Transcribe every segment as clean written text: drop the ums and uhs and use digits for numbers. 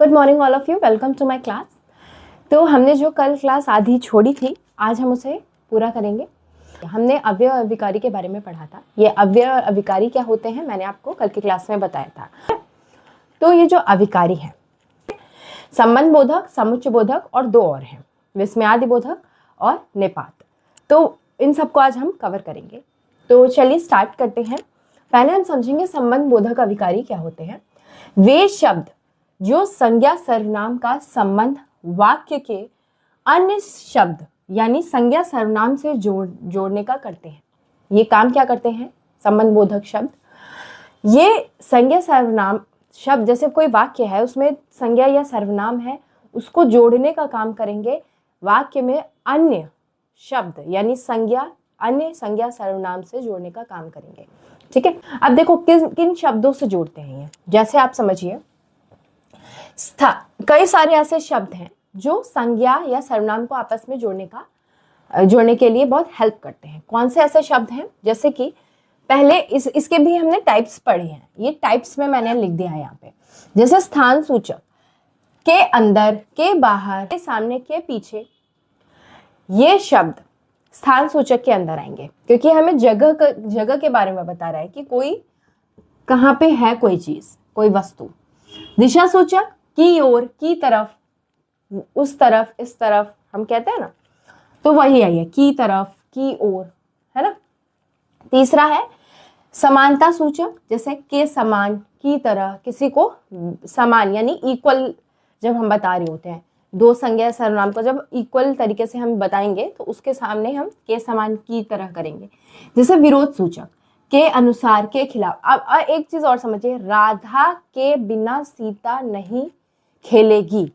Good morning all of you, welcome to my class. तो हमने जो कल क्लास आधी छोड़ी थी, आज हम उसे पूरा करेंगे। हमने अव्यय और अभिकारी के बारे में पढ़ा था। ये अव्यय और अभिकारी क्या होते हैं मैंने आपको कल की क्लास में बताया था। तो ये जो अभिकारी है, संबंध बोधक, समुच्चय बोधक और दो और हैं, विस्मयादि बोधक और निपात। तो इन सबको आज हम कवर करेंगे। तो चलिए स्टार्ट करते हैं। पहले हम समझेंगे संबंध बोधक अभिकारी क्या होते हैं। वे शब्द जो संज्ञा सर्वनाम का संबंध वाक्य के अन्य शब्द यानी संज्ञा सर्वनाम से जोड़ने का करते हैं। ये काम क्या करते हैं संबंध बोधक शब्द? ये संज्ञा सर्वनाम शब्द, जैसे कोई वाक्य है उसमें संज्ञा या सर्वनाम है, उसको जोड़ने का काम करेंगे। वाक्य में अन्य शब्द यानी अन्य संज्ञा सर्वनाम से जोड़ने का काम करेंगे। ठीक है, अब देखो किन शब्दों से जोड़ते हैं ये। जैसे आप समझिए, कई सारे ऐसे शब्द हैं जो संज्ञा या सर्वनाम को आपस में जोड़ने के लिए बहुत हेल्प करते हैं। कौन से ऐसे शब्द हैं? जैसे कि पहले इसके भी हमने टाइप्स पढ़े हैं। ये टाइप्स में मैंने लिख दिया है यहाँ पे। जैसे स्थान सूचक, के अंदर, के बाहर, के सामने, के पीछे, ये शब्द स्थान सूचक के अंदर आएंगे क्योंकि हमें जगह के बारे में बता रहा है कि कोई कहाँ पे है, कोई चीज, कोई वस्तु। दिशा सूचक, की ओर, की तरफ, उस तरफ, इस तरफ हम कहते हैं ना, तो वही है ये, की तरफ, की ओर, है ना। तीसरा है समानता सूचक, जैसे के समान, की तरह, किसी को समान यानी इक्वल जब हम बता रहे होते हैं, दो संज्ञा सर्वनाम को जब इक्वल तरीके से हम बताएंगे तो उसके सामने हम के समान, की तरह करेंगे। जैसे विरोध सूचक, के अनुसार, के खिलाफ। अब एक चीज और समझिए, राधा के बिना सीता नहीं खेलेगी।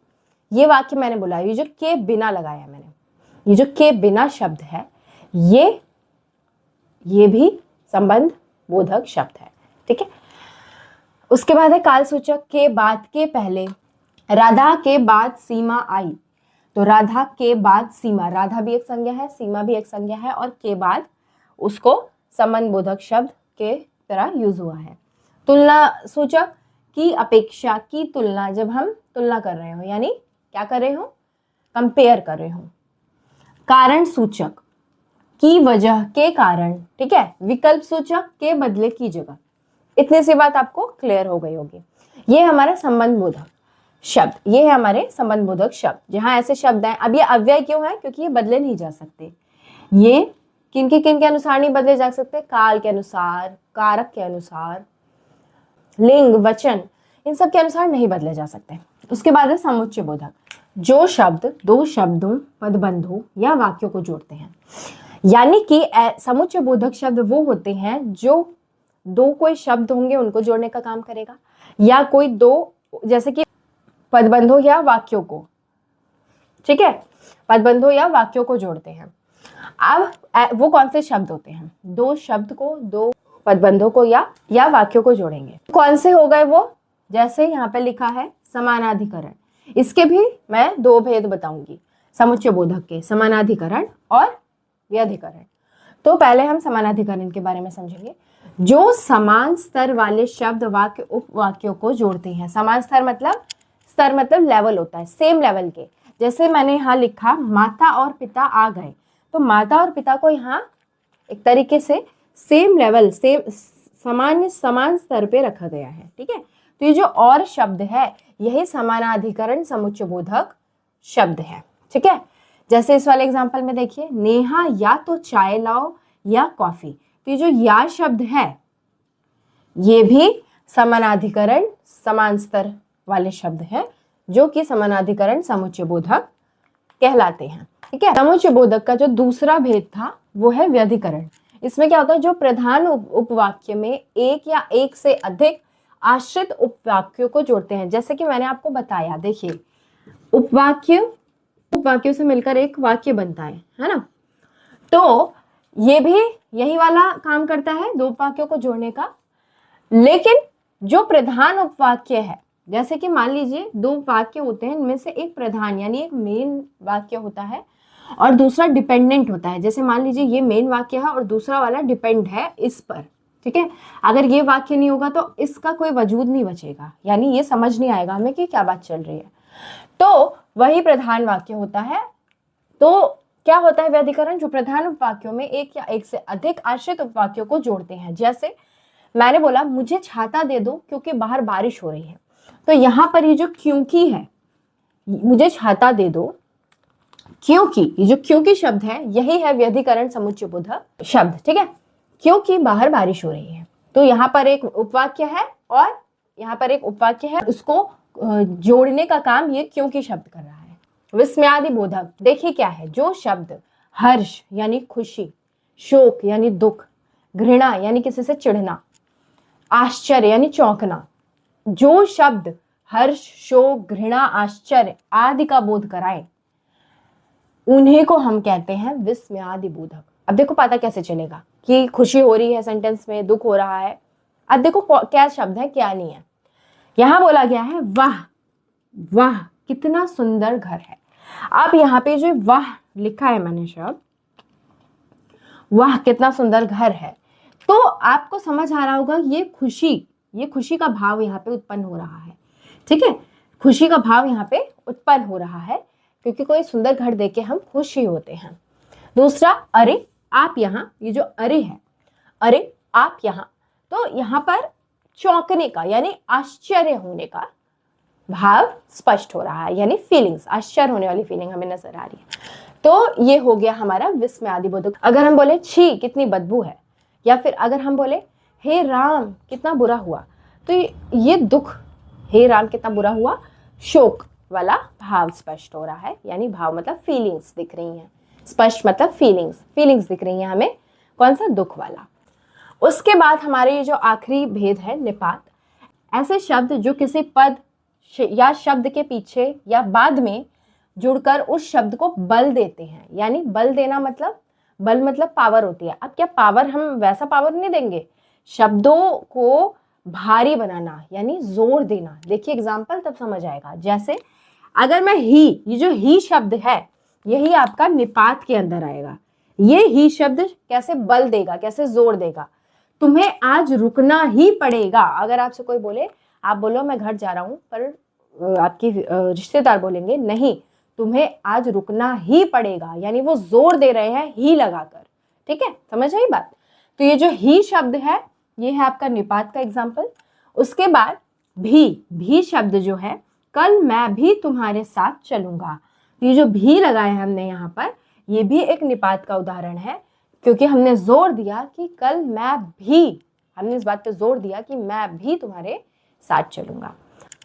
ये वाक्य मैंने बोला, ये जो के बिना लगाया मैंने, ये जो के बिना शब्द है, ये भी संबंध बोधक शब्द है। ठीक है, उसके बाद है काल सूचक, के बाद, के पहले। राधा के बाद सीमा आई, तो राधा के बाद सीमा, राधा भी एक संज्ञा है, सीमा भी एक संज्ञा है, और के बाद उसको संबंध बोधक शब्द के तरह यूज हुआ है। तुलना सूचक, की अपेक्षा, की तुलना, जब हम तुलना कर रहे हो यानी क्या कर रहे हो, कंपेयर कर रहे हो। कारण सूचक, की वजह, के कारण। ठीक है, विकल्प सूचक, के बदले, की जगह। इतनी सी बात आपको क्लियर हो गई होगी। ये हमारा संबंध बोधक शब्द, ये है हमारे संबंध बोधक शब्द। जहां ऐसे शब्द हैं, अब ये अव्यय क्यों है? क्योंकि ये बदले नहीं जा सकते। ये किनके अनुसार नहीं बदले जा सकते? काल के अनुसार, कारक के अनुसार, लिंग, वचन, इन सब के अनुसार नहीं बदले जा सकते। उसके बाद है समुच्चय बोधक, जो शब्द दो शब्दों, पदबंधों या वाक्यों को जोड़ते हैं। यानी कि समुच्चय बोधक शब्द वो होते हैं जो दो कोई शब्द होंगे उनको जोड़ने का काम करेगा, या कोई दो, जैसे कि पदबंधों या वाक्यों को। ठीक है, पदबंधों या वाक्यों को जोड़ते हैं। अब वो कौन से शब्द होते हैं? दो शब्द को दो पदबंधों को या वाक्यों को जोड़ेंगे। कौन से हो गए वो? जैसे यहाँ पे लिखा है समानाधिकरण। इसके भी मैं दो भेद बताऊंगी, समुच्चय बोधक के, समानाधिकरण और व्यधिकरण। तो पहले हम समानाधिकरण के बारे में समझेंगे। जो समान स्तर वाले शब्द वाक्य उपवाक्यों को जोड़ते हैं। समान स्तर मतलब लेवल होता है, सेम लेवल के। जैसे मैंने यहाँ लिखा माता और पिता आ गए, तो माता और पिता को यहाँ एक तरीके से सेम लेवल, समान स्तर पे रखा गया है। ठीक है, तो ये जो और शब्द है यही समानाधिकरण समुच्चय बोधक शब्द है। ठीक है, जैसे इस वाले एग्जांपल में देखिए, नेहा या तो चाय लाओ या कॉफी। तो ये जो या शब्द है ये भी समानाधिकरण, समान स्तर वाले शब्द हैं जो कि समानाधिकरण समुच्चय बोधक कहलाते हैं। ठीक है, समुच्चय बोधक का जो दूसरा भेद था वो है व्यधिकरण। इसमें क्या होता है, जो प्रधान उपवाक्य में एक या एक से अधिक आश्रित उपवाक्यों को जोड़ते हैं। जैसे कि मैंने आपको बताया, देखिए उपवाक्यों से मिलकर एक वाक्य बनता है ना। तो ये भी यही वाला काम करता है, दो उपवाक्यों को जोड़ने का। लेकिन जो प्रधान उपवाक्य है, जैसे कि मान लीजिए दो वाक्य होते हैं, इनमें से एक प्रधान यानी एक मेन वाक्य होता है और दूसरा डिपेंडेंट होता है। जैसे मान लीजिए ये मेन वाक्य है और दूसरा वाला डिपेंड है इस पर। ठीक है। अगर ये वाक्य नहीं होगा तो इसका कोई वजूद नहीं बचेगा, यानी ये समझ नहीं आएगा हमें कि क्या बात चल रही है। तो वही प्रधान वाक्य होता है। तो क्या होता है व्यधिकरण? जो प्रधान उपवाक्यों में एक या एक से अधिक आश्रित उपवाक्यों को जोड़ते हैं। जैसे मैंने बोला मुझे छाता दे दो क्योंकि बाहर बारिश हो रही है, तो यहां पर ये जो क्योंकि है, मुझे छाता दे दो क्योंकि, ये जो क्योंकि शब्द है यही है व्यधिकरण समुच्चय बोधक शब्द, ठीक है। क्योंकि बाहर बारिश हो रही है, तो यहाँ पर एक उपवाक्य है और यहाँ पर एक उपवाक्य है, उसको जोड़ने का काम ये क्योंकि शब्द कर रहा है। विस्मयादि बोधक, देखिए क्या है, जो शब्द हर्ष यानी खुशी, शोक यानी दुख, घृणा यानी किसी से चिढ़ना, आश्चर्य यानी चौंकना, जो शब्द हर्ष, शोक, घृणा, आश्चर्य आदि का बोध कराए, उन्हीं को हम कहते हैं विस्मयादि बोधक। अब देखो पता कैसे चलेगा कि खुशी हो रही है सेंटेंस में, दुख हो रहा है। अब देखो क्या शब्द है क्या नहीं है। यहां बोला गया है वाह, वाह कितना सुंदर घर है। अब यहाँ पे जो वाह लिखा है मैंने शब्द, वाह कितना सुंदर घर है, तो आपको समझ आ रहा होगा ये खुशी का भाव यहाँ पे उत्पन्न हो रहा है, ठीक है। खुशी का भाव यहाँ पे उत्पन्न हो रहा है क्योंकि कोई सुंदर घर देख के हम खुश ही होते हैं। दूसरा, अरे आप यहाँ, ये जो अरे है, अरे आप यहाँ, तो यहाँ पर चौंकने का यानी आश्चर्य होने का भाव स्पष्ट हो रहा है, यानी फीलिंग्स, आश्चर्य होने वाली फीलिंग हमें नजर आ रही है। तो ये हो गया हमारा विस्मयादि बोधक। अगर हम बोले छी कितनी बदबू है, या फिर अगर हम बोले हे राम कितना बुरा हुआ, तो ये दुख, हे राम कितना बुरा हुआ, शोक वाला भाव स्पष्ट हो रहा है, यानी भाव मतलब फीलिंग्स दिख रही हैं, स्पष्ट मतलब फीलिंग्स दिख रही हैं हमें, कौन सा, दुख वाला। उसके बाद हमारे ये जो आखिरी भेद है निपात, ऐसे शब्द जो किसी पद या शब्द के पीछे या बाद में जुड़कर उस शब्द को बल देते हैं, यानी बल देना मतलब, बल मतलब पावर होती है। अब क्या पावर, हम वैसा पावर नहीं देंगे, शब्दों को भारी बनाना यानी जोर देना। देखिए एग्जाम्पल तब समझ आएगा। जैसे अगर मैं ही, ये जो ही शब्द है यही आपका निपात के अंदर आएगा। ये ही शब्द कैसे बल देगा, कैसे जोर देगा, तुम्हें आज रुकना ही पड़ेगा। अगर आपसे कोई बोले, आप बोलो मैं घर जा रहा हूं, पर आपकी रिश्तेदार बोलेंगे नहीं तुम्हें आज रुकना ही पड़ेगा, यानी वो जोर दे रहे हैं ही लगाकर, ठीक है, समझ आई बात। तो ये जो ही शब्द है ये है आपका निपात का एग्जाम्पल। उसके बाद भी शब्द जो है, कल मैं भी तुम्हारे साथ चलूंगा, ये जो भी लगाए हैं हमने यहाँ पर, ये भी एक निपात का उदाहरण है, क्योंकि हमने जोर दिया कि कल मैं भी, हमने इस बात पे जोर दिया कि मैं भी तुम्हारे साथ चलूंगा।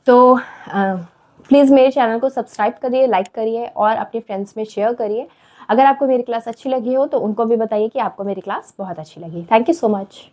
तो प्लीज़ मेरे चैनल को सब्सक्राइब करिए, लाइक करिए और अपने फ्रेंड्स में शेयर करिए। अगर आपको मेरी क्लास अच्छी लगी हो तो उनको भी बताइए कि आपको मेरी क्लास बहुत अच्छी लगी। Thank you so much.